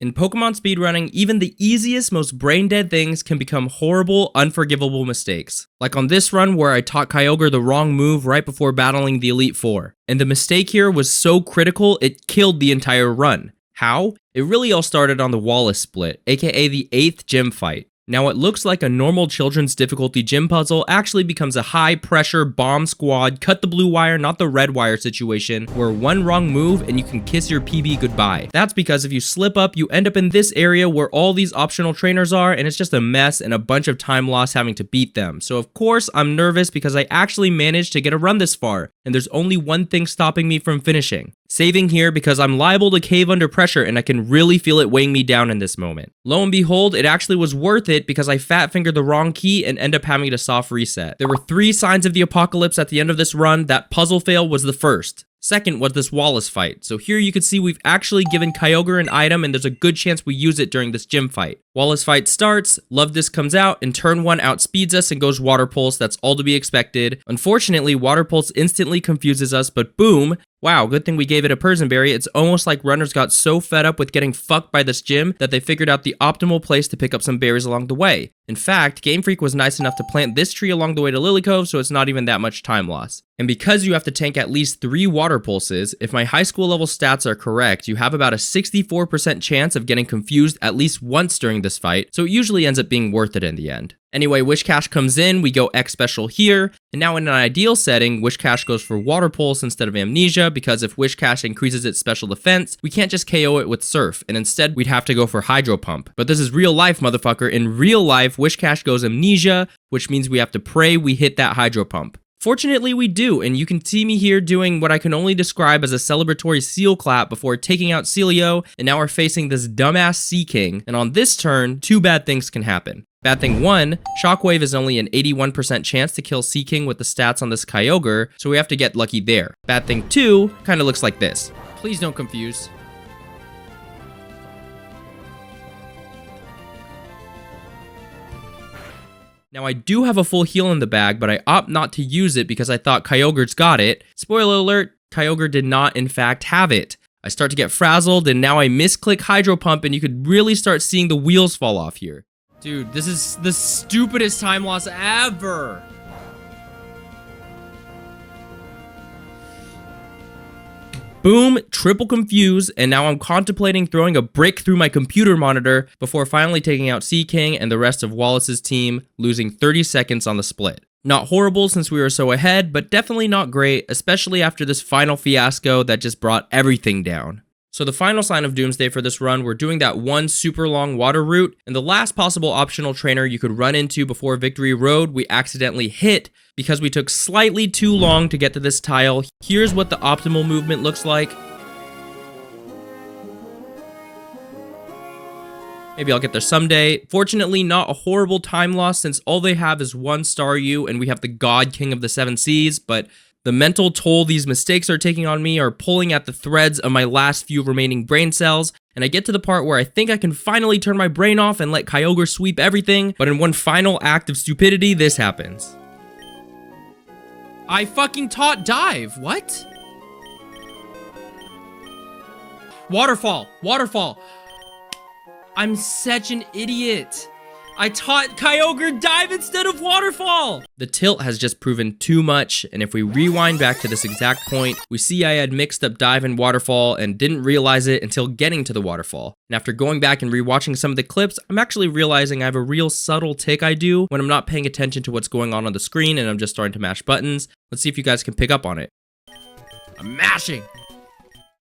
In Pokemon speedrunning, even the easiest, most brain-dead things can become horrible, unforgivable mistakes. Like on this run where I taught Kyogre the wrong move right before battling the Elite Four. And the mistake here was so critical, it killed the entire run. How? It really all started on the Wallace split, aka the 8th gym fight. Now what looks like a normal children's difficulty gym puzzle actually becomes a high pressure bomb squad, cut the blue wire, not the red wire situation, where one wrong move and you can kiss your PB goodbye. That's because if you slip up, you end up in this area where all these optional trainers are, and it's just a mess and a bunch of time lost having to beat them. So of course I'm nervous because I actually managed to get a run this far, and there's only one thing stopping me from finishing. Saving here because I'm liable to cave under pressure and I can really feel it weighing me down in this moment. Lo and behold, it actually was worth it because I fat fingered the wrong key and end up having to soft reset. There were 3 signs of the apocalypse at the end of this run. That puzzle fail was the first. Second was this Wallace fight. So here you can see we've actually given Kyogre an item and there's a good chance we use it during this gym fight. Wallace fight starts, Love comes out, and turn 1 outspeeds us and goes Water Pulse. That's all to be expected. Unfortunately, Water Pulse instantly confuses us, but boom, wow, good thing we gave it a Persian Berry. It's almost like runners got so fed up with getting fucked by this gym that they figured out the optimal place to pick up some berries along the way. In fact, Game Freak was nice enough to plant this tree along the way to Lily Cove, so it's not even that much time loss. And because you have to tank at least 3 Water Pulses, if my high school level stats are correct, you have about a 64% chance of getting confused at least once during this fight, so it usually ends up being worth it in the end. Anyway, Wish Cash comes in, we go X Special here, and now in an ideal setting, Wish Cash goes for Water Pulse instead of Amnesia, because if Wish Cash increases its special defense, we can't just KO it with Surf, and instead we'd have to go for Hydro Pump. But this is real life, motherfucker. In real life, Wish Cash goes Amnesia, which means we have to pray we hit that Hydro Pump. Fortunately, we do, and you can see me here doing what I can only describe as a celebratory seal clap before taking out Celio, and now we're facing this dumbass Sea King, and on this turn, 2 bad things can happen. Bad thing 1, Shockwave is only an 81% chance to kill Sea King with the stats on this Kyogre, so we have to get lucky there. Bad thing 2 kinda looks like this. Please don't confuse. Now I do have a full heal in the bag, but I opt not to use it because I thought Kyogre's got it. Spoiler alert, Kyogre did not in fact have it. I start to get frazzled and now I misclick Hydro Pump and you could really start seeing the wheels fall off here. Dude, this is the stupidest time loss ever. Boom, triple confuse, and now I'm contemplating throwing a brick through my computer monitor before finally taking out Sea King and the rest of Wallace's team, losing 30 seconds on the split. Not horrible since we were so ahead, but definitely not great, especially after this final fiasco that just brought everything down. So the final sign of Doomsday for this run, we're doing that one super long water route, and the last possible optional trainer you could run into before Victory Road, we accidentally hit because we took slightly too long to get to this tile. Here's what the optimal movement looks like. Maybe I'll get there someday. Fortunately, not a horrible time loss since all they have is 1 Staryu and we have the God King of the 7 Seas, but the mental toll these mistakes are taking on me are pulling at the threads of my last few remaining brain cells, and I get to the part where I think I can finally turn my brain off and let Kyogre sweep everything, but in one final act of stupidity, this happens. I fucking taught Dive, what? Waterfall, Waterfall. I'm such an idiot. I taught Kyogre Dive instead of Waterfall! The tilt has just proven too much, and if we rewind back to this exact point, we see I had mixed up Dive and Waterfall and didn't realize it until getting to the Waterfall. And after going back and rewatching some of the clips, I'm actually realizing I have a real subtle tick I do when I'm not paying attention to what's going on the screen and I'm just starting to mash buttons. Let's see if you guys can pick up on it. I'm mashing!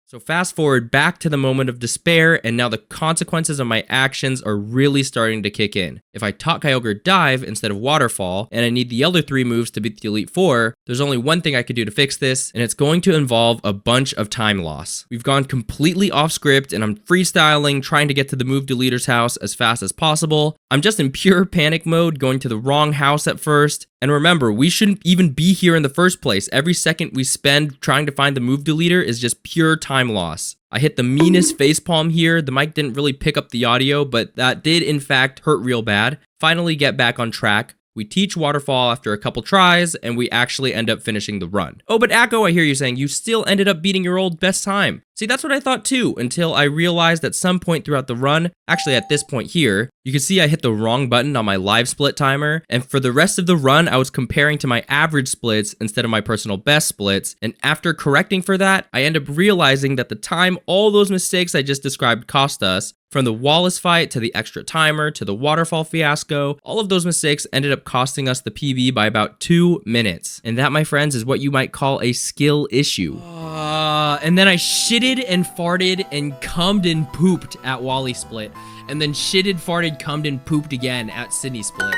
So fast forward back to the moment of despair, and now the consequences of my actions are really starting to kick in. If I taught Kyogre Dive instead of Waterfall, and I need the other 3 moves to beat the Elite Four, there's only one thing I could do to fix this, and it's going to involve a bunch of time loss. We've gone completely off script, and I'm freestyling, trying to get to the move deleter's house as fast as possible. I'm just in pure panic mode, going to the wrong house at first. And remember, we shouldn't even be here in the first place. Every second we spend trying to find the move deleter is just pure time loss. I hit the meanest facepalm here. The mic didn't really pick up the audio, but that did in fact hurt real bad. Finally get back on track. We teach waterfall after a couple tries, and we actually end up finishing the run. Oh, but Akko, I hear you saying you still ended up beating your old best time. See, that's what I thought too, until I realized at some point throughout the run, actually at this point here, you can see I hit the wrong button on my live split timer, and for the rest of the run, I was comparing to my average splits instead of my personal best splits, and after correcting for that, I end up realizing that the time all those mistakes I just described cost us, from the Wallace fight to the extra timer to the waterfall fiasco, all of those mistakes ended up costing us the PB by about 2 minutes. And that, my friends, is what you might call a skill issue. And then I shitted and farted and cummed and pooped at Wally Split. And then shitted, farted, cummed, and pooped again at Sydney Split.